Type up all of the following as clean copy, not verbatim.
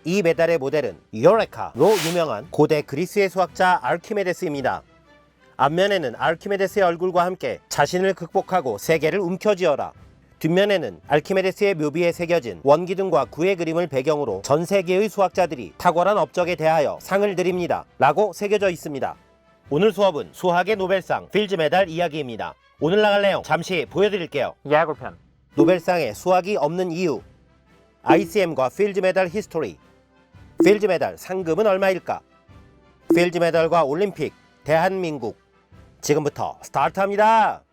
이 메달의 모델은 유레카로 유명한 고대 그리스의 수학자 아르키메데스입니다. 앞면에는 아르키메데스의 얼굴과 함께 자신을 극복하고 세계를 움켜쥐어라, 뒷면에는 아르키메데스의 묘비에 새겨진 원기둥과 구의 그림을 배경으로 전 세계의 수학자들이 탁월한 업적에 대하여 상을 드립니다 라고 새겨져 있습니다. 오늘 수업은 수학의 노벨상 필즈 메달 이야기입니다. 오늘 나갈 내용 잠시 보여드릴게요. 야구편. 노벨상에 수학이 없는 이유, ICM과 필즈 메달 히스토리, 필즈 메달 상금은 얼마일까, 필즈 메달과 올림픽, 대한민국. 지금부터 스타트합니다.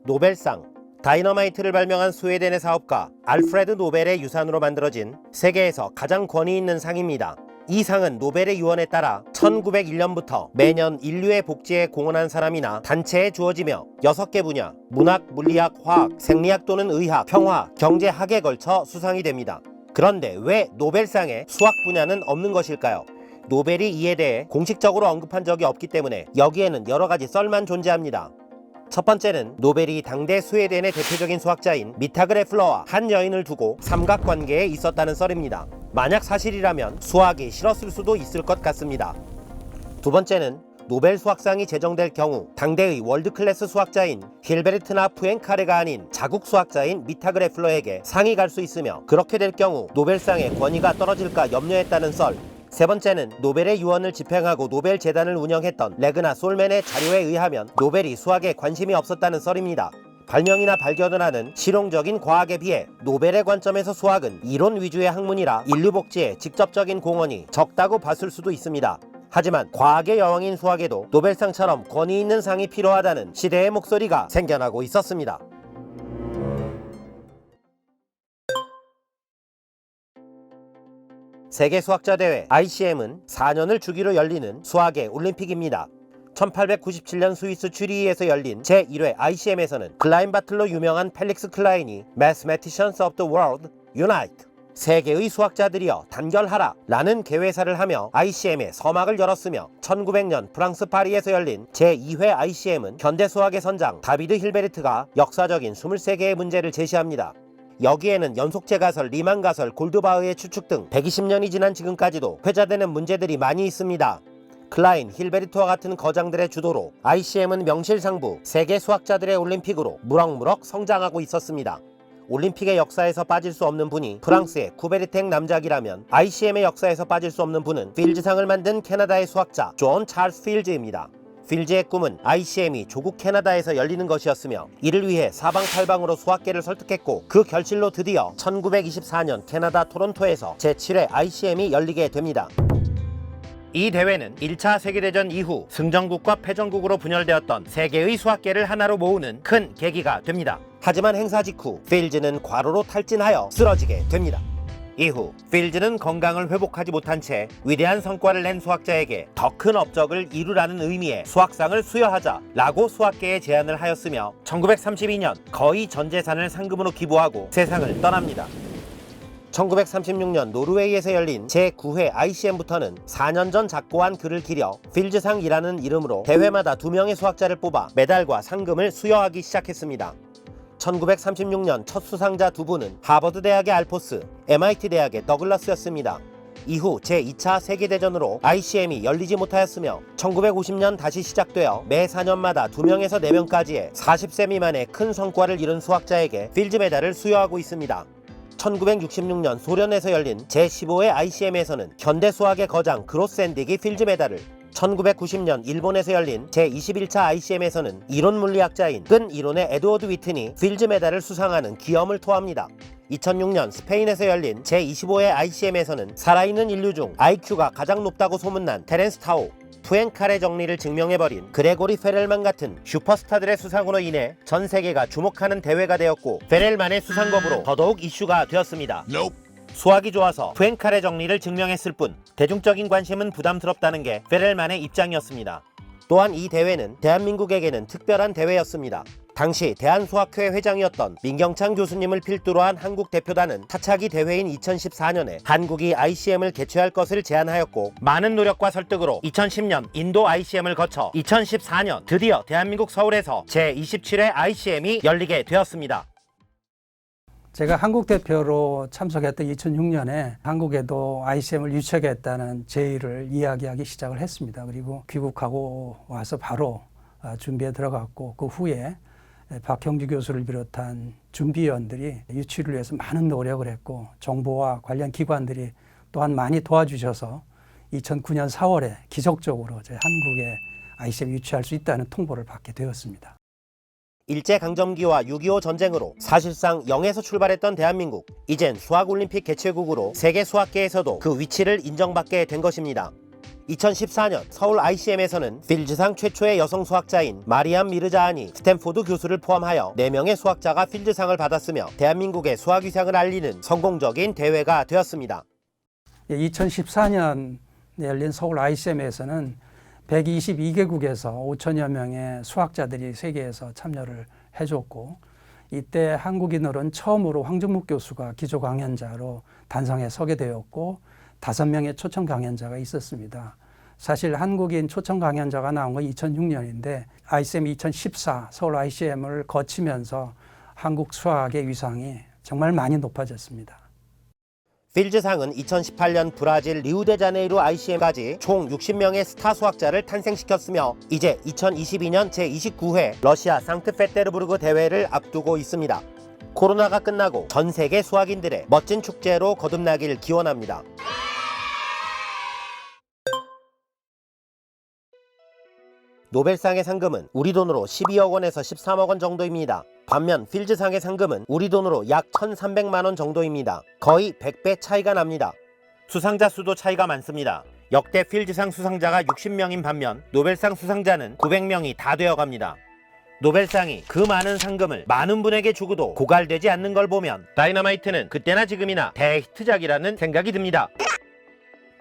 노벨상. 다이너마이트를 발명한 스웨덴의 사업가 알프레드 노벨의 유산으로 만들어진 세계에서 가장 권위 있는 상입니다. 이 상은 노벨의 유언에 따라 1901년부터 매년 인류의 복지에 공헌한 사람이나 단체에 주어지며 6개 분야, 문학, 물리학, 화학, 생리학 또는 의학, 평화, 경제학에 걸쳐 수상이 됩니다. 그런데 왜 노벨상에 수학 분야는 없는 것일까요? 노벨이 이에 대해 공식적으로 언급한 적이 없기 때문에 여기에는 여러 가지 썰만 존재합니다. 첫 번째는 노벨이 당대 스웨덴의 대표적인 수학자인 미타그레플러와 한 여인을 두고 삼각관계에 있었다는 썰입니다. 만약 사실이라면 수학이 싫었을 수도 있을 것 같습니다. 두 번째는 노벨 수학상이 제정될 경우 당대의 월드클래스 수학자인 힐베르트나 푸엔카레가 아닌 자국 수학자인 미타그레플러에게 상이 갈 수 있으며, 그렇게 될 경우 노벨상의 권위가 떨어질까 염려했다는 썰. 세 번째는 노벨의 유언을 집행하고 노벨 재단을 운영했던 레그나 솔맨의 자료에 의하면 노벨이 수학에 관심이 없었다는 썰입니다. 발명이나 발견을 하는 실용적인 과학에 비해 노벨의 관점에서 수학은 이론 위주의 학문이라 인류 복지에 직접적인 공헌이 적다고 봤을 수도 있습니다. 하지만 과학의 여왕인 수학에도 노벨상처럼 권위 있는 상이 필요하다는 시대의 목소리가 생겨나고 있었습니다. 세계수학자대회 ICM은 4년을 주기로 열리는 수학의 올림픽입니다. 1897년 스위스 츄리히에서 열린 제1회 ICM에서는 클라인 바틀로 유명한 펠릭스 클라인이 Mathematicians of the World Unite, 세계의 수학자들이여 단결하라 라는 개회사를 하며 ICM의 서막을 열었으며, 1900년 프랑스 파리에서 열린 제2회 ICM은 현대수학의 선장 다비드 힐베르트가 역사적인 23개의 문제를 제시합니다. 여기에는 연속체 가설, 리만 가설, 골드바흐의 추측 등 120년이 지난 지금까지도 회자되는 문제들이 많이 있습니다. 클라인, 힐베르트와 같은 거장들의 주도로 ICM은 명실상부 세계 수학자들의 올림픽으로 무럭무럭 성장하고 있었습니다. 올림픽의 역사에서 빠질 수 없는 분이 프랑스의 쿠베르탱 남작이라면 ICM의 역사에서 빠질 수 없는 분은 필즈상을 만든 캐나다의 수학자 존 찰스 필즈입니다. 필즈의 꿈은 ICM이 조국 캐나다에서 열리는 것이었으며, 이를 위해 사방팔방으로 수학계를 설득했고, 그 결실로 드디어 1924년 캐나다 토론토에서 제7회 ICM이 열리게 됩니다. 이 대회는 1차 세계대전 이후 승전국과 패전국으로 분열되었던 세계의 수학계를 하나로 모으는 큰 계기가 됩니다. 하지만 행사 직후 필즈는 과로로 탈진하여 쓰러지게 됩니다. 이후 필즈는 건강을 회복하지 못한 채 위대한 성과를 낸 수학자에게 더 큰 업적을 이루라는 의미의 수학상을 수여하자라고 수학계에 제안을 하였으며, 1932년 거의 전 재산을 상금으로 기부하고 세상을 떠납니다. 1936년 노르웨이에서 열린 제9회 ICM부터는 4년 전 작고한 글을 기려 필즈상이라는 이름으로 대회마다 2명의 수학자를 뽑아 메달과 상금을 수여하기 시작했습니다. 1936년 첫 수상자 2분은 하버드 대학의 알포스, MIT 대학의 더글라스였습니다. 이후 제2차 세계대전으로 ICM이 열리지 못하였으며, 1950년 다시 시작되어 매 4년마다 2명에서 4명까지의 40세 미만의 큰 성과를 이룬 수학자에게 필즈 메달을 수여하고 있습니다. 1966년 소련에서 열린 제15회 ICM에서는 현대수학의 거장 그로스앤딕이 필즈 메달을, 1990년 일본에서 열린 제21차 ICM에서는 이론 물리학자인 끈 이론의 에드워드 위튼이 필즈 메달을 수상하는 기염을 토합니다. 2006년 스페인에서 열린 제25회 ICM에서는 살아있는 인류 중 IQ가 가장 높다고 소문난 테렌스 타오, 푸엔카레 정리를 증명해버린 그레고리 페렐만 같은 슈퍼스타들의 수상으로 인해 전 세계가 주목하는 대회가 되었고, 페렐만의 수상법으로 더더욱 이슈가 되었습니다. 수학이 좋아서 푸엔카레 정리를 증명했을 뿐 대중적인 관심은 부담스럽다는 게 페렐만의 입장이었습니다. 또한 이 대회는 대한민국에게는 특별한 대회였습니다. 당시 대한수학회 회장이었던 민경창 교수님을 필두로 한 한국 대표단은 차차기 대회인 2014년에 한국이 ICM을 개최할 것을 제안하였고, 많은 노력과 설득으로 2010년 인도 ICM을 거쳐 2014년 드디어 대한민국 서울에서 제27회 ICM이 열리게 되었습니다. 제가 한국 대표로 참석했던 2006년에 한국에도 ICM을 유치하겠다는 제의를 이야기하기 시작을 했습니다. 그리고 귀국하고 와서 바로 준비에 들어갔고, 그 후에 박형주 교수를 비롯한 준비위원들이 유치를 위해서 많은 노력을 했고, 정부와 관련 기관들이 또한 많이 도와주셔서 2009년 4월에 기적적으로 한국에 ICM 유치할 수 있다는 통보를 받게 되었습니다. 일제강점기와 6.25 전쟁으로 사실상 0에서 출발했던 대한민국, 이젠 수학올림픽 개최국으로 세계 수학계에서도 그 위치를 인정받게 된 것입니다. 2014년 서울 ICM에서는 필즈상 최초의 여성 수학자인 마리암 미르자아니 스탠포드 교수를 포함하여 4명의 수학자가 필즈상을 받았으며 대한민국의 수학 위상을 알리는 성공적인 대회가 되었습니다. 2014년 열린 서울 ICM에서는 122개국에서 5천여 명의 수학자들이 세계에서 참여를 해줬고, 이때 한국인으로는 처음으로 황정묵 교수가 기조 강연자로 단상에 서게 되었고, 5명의 초청 강연자가 있었습니다. 사실 한국인 초청 강연자가 나온 건 2006년인데 ICM 2014 서울 ICM을 거치면서 한국 수학의 위상이 정말 많이 높아졌습니다. 필즈상은 2018년 브라질 리우데자네이루 ICM까지 총 60명의 스타 수학자를 탄생시켰으며, 이제 2022년 제29회 러시아 상트페테르부르크 대회를 앞두고 있습니다. 코로나가 끝나고 전 세계 수학인들의 멋진 축제로 거듭나길 기원합니다. 노벨상의 상금은 우리 돈으로 12억 원에서 13억 원 정도입니다. 반면 필즈상의 상금은 우리 돈으로 약 1,300만 원 정도입니다. 거의 100배 차이가 납니다. 수상자 수도 차이가 많습니다. 역대 필즈상 수상자가 60명인 반면 노벨상 수상자는 900명이 다 되어갑니다. 노벨상이 그 많은 상금을 많은 분에게 주고도 고갈되지 않는 걸 보면 다이너마이트는 그때나 지금이나 대히트작이라는 생각이 듭니다.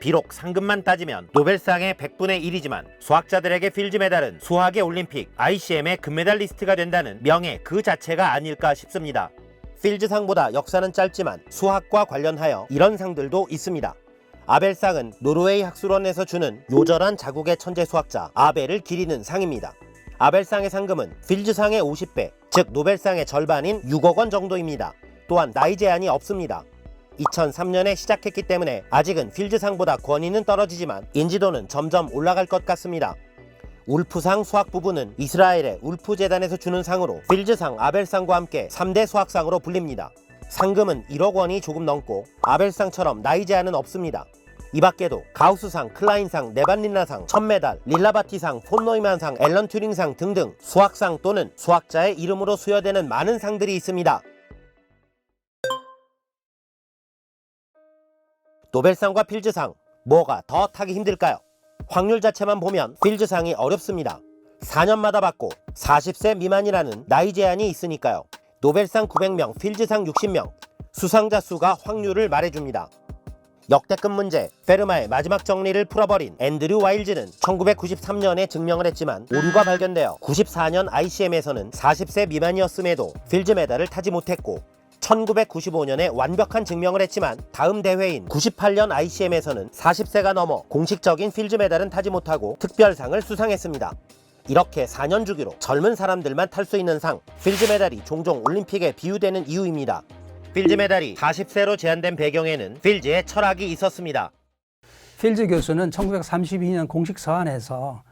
비록 상금만 따지면 노벨상의 100분의 1이지만 수학자들에게 필즈 메달은 수학의 올림픽 ICM의 금메달 리스트가 된다는 명예 그 자체가 아닐까 싶습니다. 필즈상보다 역사는 짧지만 수학과 관련하여 이런 상들도 있습니다. 아벨상은 노르웨이 학술원에서 주는 요절한 자국의 천재 수학자 아벨을 기리는 상입니다. 아벨상의 상금은 필즈상의 50배, 즉 노벨상의 절반인 6억 원 정도입니다. 또한 나이 제한이 없습니다. 2003년에 시작했기 때문에 아직은 필즈상보다 권위는 떨어지지만 인지도는 점점 올라갈 것 같습니다. 울프상 수학 부분은 이스라엘의 울프 재단에서 주는 상으로 필즈상, 아벨상과 함께 3대 수학상으로 불립니다. 상금은 1억 원이 조금 넘고 아벨상처럼 나이 제한은 없습니다. 이 밖에도 가우스상, 클라인상, 네반릴라상, 천메달, 릴라바티상, 폰 노이만상, 앨런 튜링상 등등 수학상 또는 수학자의 이름으로 수여되는 많은 상들이 있습니다. 노벨상과 필즈상, 뭐가 더 타기 힘들까요? 확률 자체만 보면 필즈상이 어렵습니다. 4년마다 받고 40세 미만이라는 나이 제한이 있으니까요. 노벨상 900명, 필즈상 60명, 수상자 수가 확률을 말해줍니다. 역대급 문제, 페르마의 마지막 정리를 풀어버린 앤드류 와일즈는 1993년에 증명을 했지만 오류가 발견되어 94년 ICM에서는 40세 미만이었음에도 필즈 메달을 타지 못했고, 1995년에 완벽한 증명을 했지만 다음 대회인 98년 ICM에서는 40세가 넘어 공식적인 필즈 메달은 타지 못하고 특별상을 수상했습니다. 이렇게 4년 주기로 젊은 사람들만 탈 수 있는 상, 필즈 메달이 종종 올림픽에 비유되는 이유입니다. 필즈 메달이 40세로 제한된 배경에는 필즈의 철학이 있었습니다. 필즈 교수는 1932년 공식 서한에서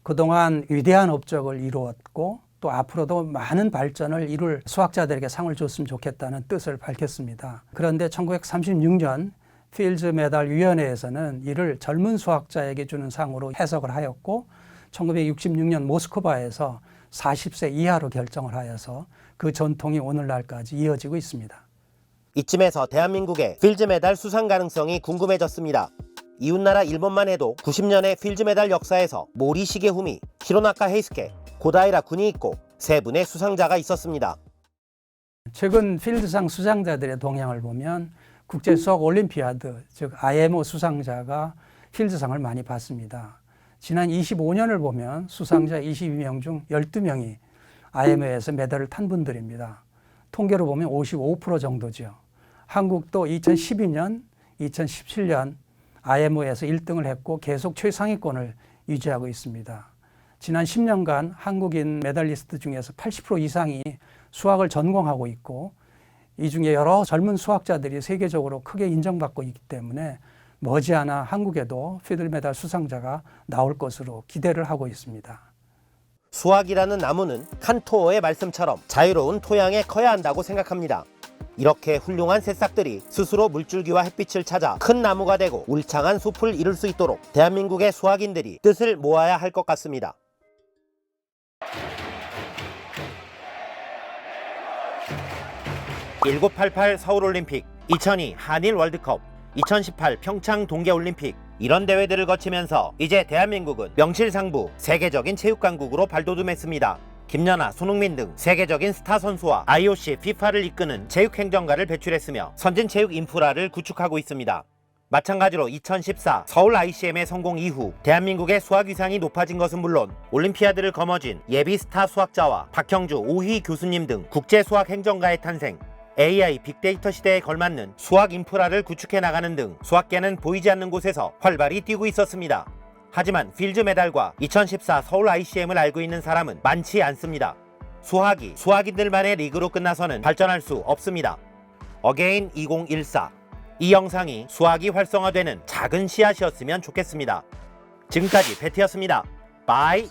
그동안 위대한 업적을 이루었고 또 앞으로도 많은 발전을 이룰 수학자들에게 상을 줬으면 좋겠다는 뜻을 밝혔습니다. 그런데 1936년 필즈 메달 위원회에서는 이를 젊은 수학자에게 주는 상으로 해석을 하였고 1966년 모스크바에서 40세 이하로 결정을 하여서 그 전통이 오늘날까지 이어지고 있습니다. 이쯤에서 대한민국의 필즈 메달 수상 가능성이 궁금해졌습니다. 이웃나라 일본만 해도 90년의 필즈 메달 역사에서 모리 시게후미, 히로나카 헤이스케, 고다이라 구니이코 3분의 수상자가 있었습니다. 최근 필드상 수상자들의 동향을 보면 국제수학 올림피아드, 즉 IMO 수상자가 필드상을 많이 받습니다. 지난 25년을 보면 수상자 22명 중 12명이 IMF에서 메달을 탄 분들입니다. 통계로 보면 55% 정도죠. 한국도 2012년, 2017년 IMF에서 1등을 했고 계속 최상위권을 유지하고 있습니다. 지난 10년간 한국인 메달리스트 중에서 80% 이상이 수학을 전공하고 있고 이 중에 여러 젊은 수학자들이 세계적으로 크게 인정받고 있기 때문에 머지않아 한국에도 피들 메달 수상자가 나올 것으로 기대를 하고 있습니다. 수학이라는 나무는 칸토어의 말씀처럼 자유로운 토양에 커야 한다고 생각합니다. 이렇게 훌륭한 새싹들이 스스로 물줄기와 햇빛을 찾아 큰 나무가 되고 울창한 숲을 이룰 수 있도록 대한민국의 수학인들이 뜻을 모아야 할 것 같습니다. 1988 서울올림픽, 2002 한일 월드컵, 2018 평창 동계올림픽, 이런 대회들을 거치면서 이제 대한민국은 명실상부 세계적인 체육강국으로 발돋움했습니다. 김연아, 손흥민 등 세계적인 스타 선수와 IOC, FIFA를 이끄는 체육행정가를 배출했으며 선진체육 인프라를 구축하고 있습니다. 마찬가지로 2014 서울 ICM의 성공 이후 대한민국의 수학 위상이 높아진 것은 물론 올림피아드를 거머쥔 예비 스타 수학자와 박형주, 오희 교수님 등 국제 수학 행정가의 탄생, AI 빅데이터 시대에 걸맞는 수학 인프라를 구축해 나가는 등 수학계는 보이지 않는 곳에서 활발히 뛰고 있었습니다. 하지만 필드 메달과 2014 서울 ICM을 알고 있는 사람은 많지 않습니다. 수학이 수학인들만의 리그로 끝나서는 발전할 수 없습니다. 어게인 2014, 이 영상이 수학이 활성화되는 작은 씨앗이었으면 좋겠습니다. 지금까지 배트였습니다. 바이.